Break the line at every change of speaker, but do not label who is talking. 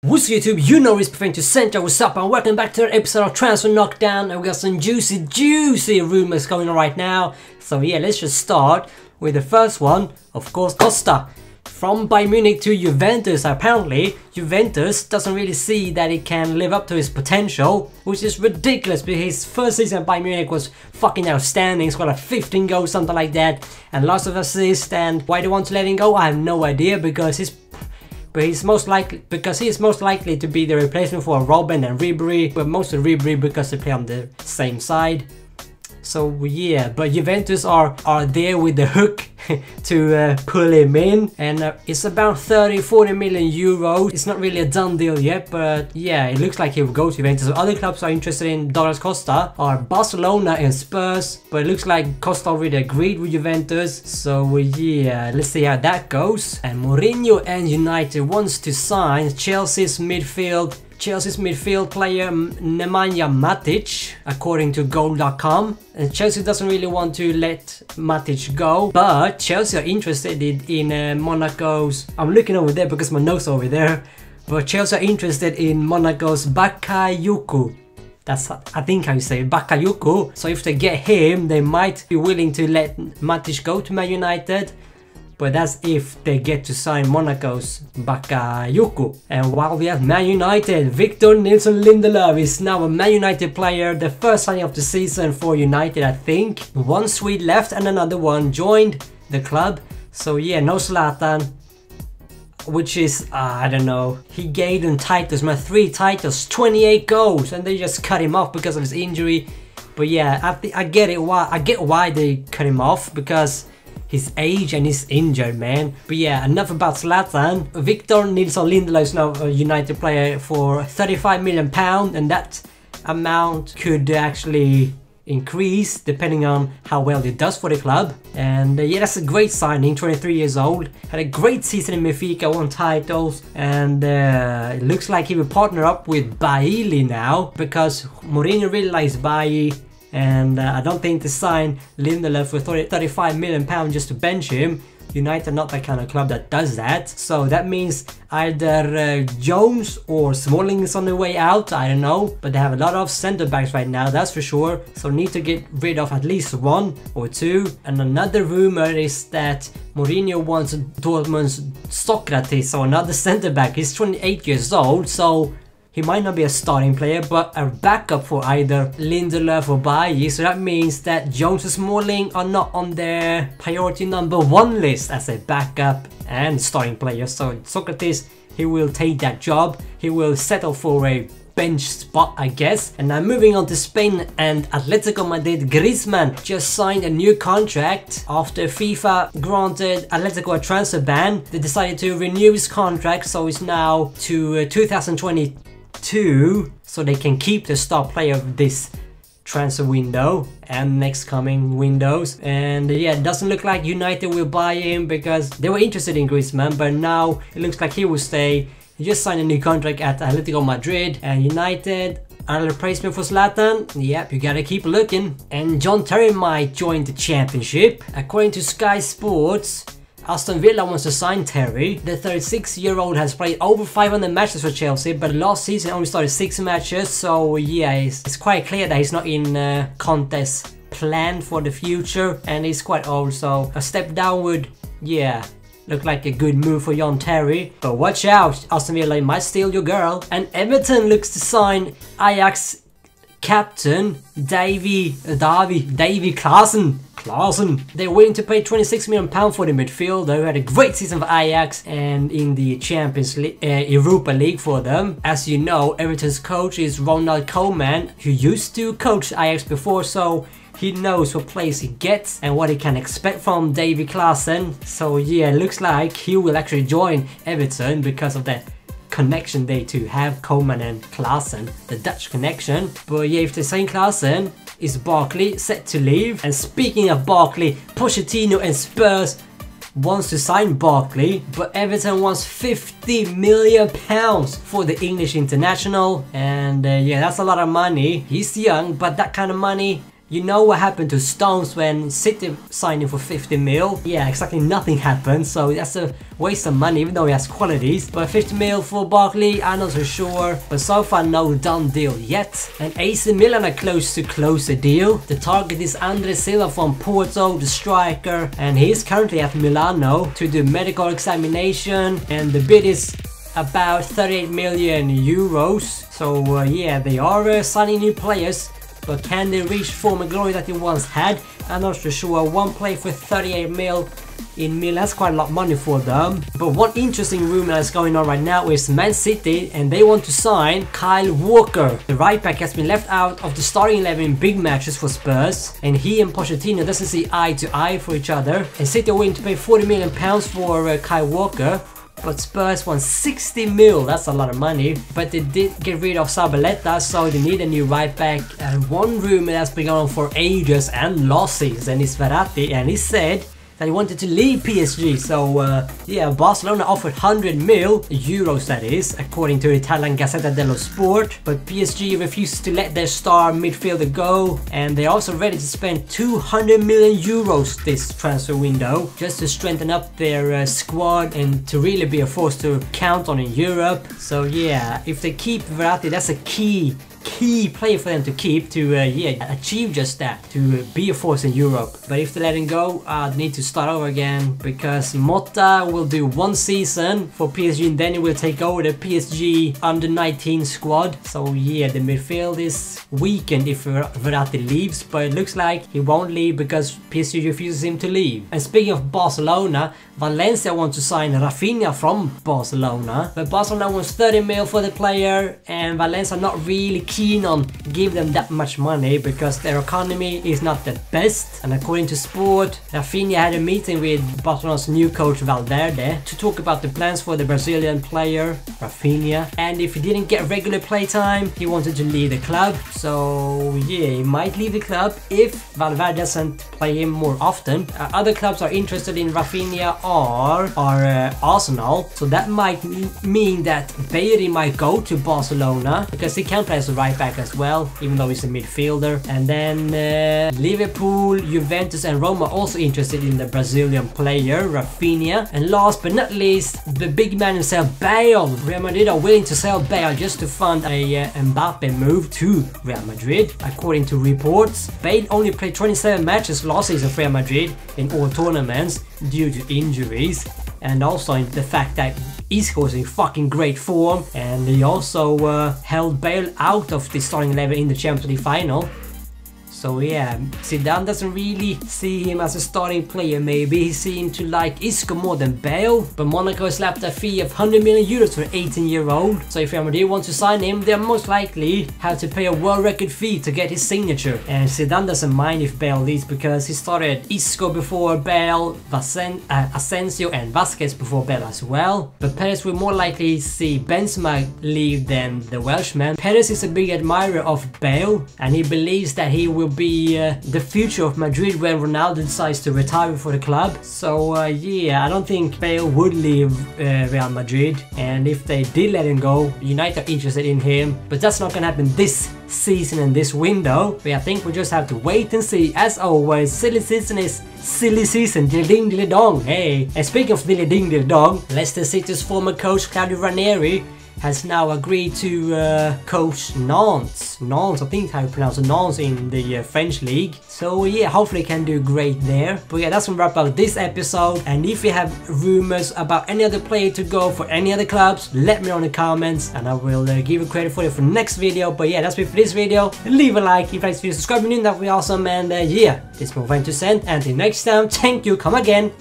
What's YouTube? You know it's preferring to Center. What's up and welcome back to another episode of Transfer Knockdown. And we got some juicy rumors going on right now. So yeah, let's just start with the first one. Of course, Costa from Bayern Munich to Juventus. Apparently Juventus doesn't really see that he can live up to his potential, which is ridiculous because his first season at Bayern Munich was fucking outstanding. He scored like 15 goals, something like that, and lots of assists. And why they want to let him go, I have no idea, because he's most likely to be the replacement for Robben and Ribery, but mostly Ribery because they play on the same side. So yeah, but Juventus are there with the hook to pull him in, and it's about 30-40 million euros. It's not really a done deal yet, but yeah, it looks like he will go to Juventus. So other clubs are interested in Douglas Costa are Barcelona and Spurs, but it looks like Costa already agreed with Juventus. So yeah, let's see how that goes. And Mourinho and United wants to sign Chelsea's midfield player Nemanja Matic, according to Goal.com. And Chelsea doesn't really want to let Matic go, but Chelsea are interested in Monaco's. I'm looking over there because my notes are over there. But Chelsea are interested in Monaco's Bakayoko. That's, I think, how you say it, Bakayoko. So if they get him, they might be willing to let Matic go to Man United. But that's if they get to sign Monaco's Bakayoko. And while we have Man United, Victor Nilsson Lindelöf is now a Man United player. The first signing of the season for United, I think. One Swede left and another one joined the club. So yeah, no Zlatan. Which is, I don't know. He gave them titles, man, 3 titles, 28 goals. And they just cut him off because of his injury. But yeah, I get it. I get why they cut him off, because his age and he's injured, man. But yeah, enough about Zlatan. Victor Nilsson Lindelöf is now a United player for £35 million, and that amount could actually increase depending on how well he does for the club. And yeah, that's a great signing. 23 years old, had a great season in Benfica, won titles, and it looks like he will partner up with Bailly now, because Mourinho really likes Bailly. And I don't think to sign Lindelöf for £35 million just to bench him. United are not that kind of club that does that. So that means either Jones or Smalling is on the way out, I don't know. But they have a lot of centre backs right now, that's for sure. So need to get rid of at least 1 or 2. And another rumour is that Mourinho wants Dortmund's Socrates, so another centre back. He's 28 years old, so he might not be a starting player, but a backup for either Lindelöf or Bailly. So that means that Jones and Smalling are not on their priority number 1 list as a backup and starting player. So Socrates, he will take that job. He will settle for a bench spot, I guess. And now moving on to Spain and Atletico Madrid. Griezmann just signed a new contract after FIFA granted Atletico a transfer ban. They decided to renew his contract, so it's now to 2022, so they can keep the star player of this transfer window and next coming windows. And yeah, it doesn't look like United will buy him because they were interested in Griezmann, but now it looks like he will stay. He just signed a new contract at Atletico Madrid, and United are a replacement for Zlatan. Yep, you gotta keep looking. And John Terry might join the championship. According to Sky Sports, Aston Villa wants to sign Terry. The 36-year-old has played over 500 matches for Chelsea, but last season only started 6 matches. So yeah, it's quite clear that he's not in contest plan for the future, and he's quite old. So a step down would, yeah, look like a good move for John Terry. But watch out, Aston Villa might steal your girl. And Everton looks to sign Ajax captain Davy Klaassen. They're willing to pay £26 million for the midfielder, who had a great season for Ajax and in the Champions League, Europa League for them. As you know, Everton's coach is Ronald Koeman, who used to coach Ajax before, so he knows what players he gets and what he can expect from Davy Klaassen. So yeah, looks like he will actually join Everton because of that connection they two have, Koeman and Klaassen, the Dutch connection. But yeah, if they sign Klaassen, is Barkley set to leave? And speaking of Barkley, Pochettino and Spurs wants to sign Barkley, but Everton wants £50 million for the English international. And yeah, that's a lot of money. He's young, but that kind of money You know what happened to Stones when City signed him for 50 mil? Yeah, exactly nothing happened, so that's a waste of money even though he has qualities. But 50 mil for Barkley, I'm not so sure. But so far no done deal yet. And AC Milan are close to close a deal. The target is Andre Silva from Porto, the striker. And he's currently at Milano to do medical examination. And the bid is about 38 million euros. So yeah, they are signing new players. But can they reach former glory that they once had? I'm not so sure. One player for 38 mil in Milan, that's quite a lot of money for them. But one interesting rumor that's going on right now is Man City, and they want to sign Kyle Walker. The right back has been left out of the starting 11 in big matches for Spurs, and he and Pochettino doesn't see eye to eye for each other. And City are willing to pay £40 million for Kyle Walker. But Spurs want 60 mil, that's a lot of money. But they did get rid of Zabaleta, so they need a new right back. And one rumor that's been going on for ages and last season is Veratti, and he said that he wanted to leave PSG. So yeah, Barcelona offered 100 mil euros, that is, according to Italian Gazzetta dello Sport. But PSG refuses to let their star midfielder go, and they're also ready to spend 200 million euros this transfer window just to strengthen up their squad and to really be a force to count on in Europe. So yeah, if they keep Veratti, that's a key player for them to keep to yeah, achieve just that, to be a force in Europe. But if they let him go, they need to start over again, because Motta will do one season for PSG and then he will take over the PSG under 19 squad. So yeah, the midfield is weakened if Veratti leaves, but it looks like he won't leave because PSG refuses him to leave. And speaking of Barcelona, Valencia wants to sign Rafinha from Barcelona, but Barcelona wants 30 mil for the player, and Valencia are not really keen on giving them that much money because their economy is not the best. And according to Sport, Rafinha had a meeting with Barcelona's new coach Valverde to talk about the plans for the Brazilian player Rafinha, and if he didn't get regular play time, he wanted to leave the club. So yeah, he might leave the club if Valverde doesn't play him more often. Other clubs are interested in Rafinha are Arsenal, so that might mean that Bailey might go to Barcelona because he can play as a right back as well, even though he's a midfielder. And then Liverpool, Juventus and Roma are also interested in the Brazilian player Rafinha. And last but not least, the big man himself, Bale. Real Madrid are willing to sell Bale just to fund a Mbappé move to Real Madrid. According to reports, Bale only played 27 matches last season for Real Madrid in all tournaments due to injuries, and also in the fact that Isco is in fucking great form, and he also held Bale out of the starting 11 in the Champions League final. So yeah, Zidane doesn't really see him as a starting player. Maybe he seemed to like Isco more than Bale, but Monaco slapped a fee of 100 million euros for an 18-year-old. So if Real Madrid wants to sign him, they'll most likely have to pay a world record fee to get his signature. And Zidane doesn't mind if Bale leaves because he started Isco before Bale, Asensio and Vasquez before Bale as well. But Perez will more likely see Benzema leave than the Welshman. Perez is a big admirer of Bale, and he believes that he will be the future of Madrid when Ronaldo decides to retire for the club. So yeah, I don't think Bale would leave Real Madrid, and if they did let him go, United are interested in him, but that's not gonna happen this season and this window. But I think we just have to wait and see. As always, silly season is silly season, dilly ding dilly dong. Hey, and speaking of dilly ding dilly dong, Leicester City's former coach Claudio Ranieri has now agreed to coach Nantes. Nantes, I think how you pronounce it, Nantes in the French league. So yeah, hopefully can do great there. But yeah, that's gonna wrap up this episode. And if you have rumors about any other player to go for any other clubs, let me know in the comments, and I will give you credit for it for the next video. But yeah, that's it for this video. Leave a like if you like this video, subscribe if you're new, that would be awesome. And yeah, this is my friend to send. Until next time, thank you, come again.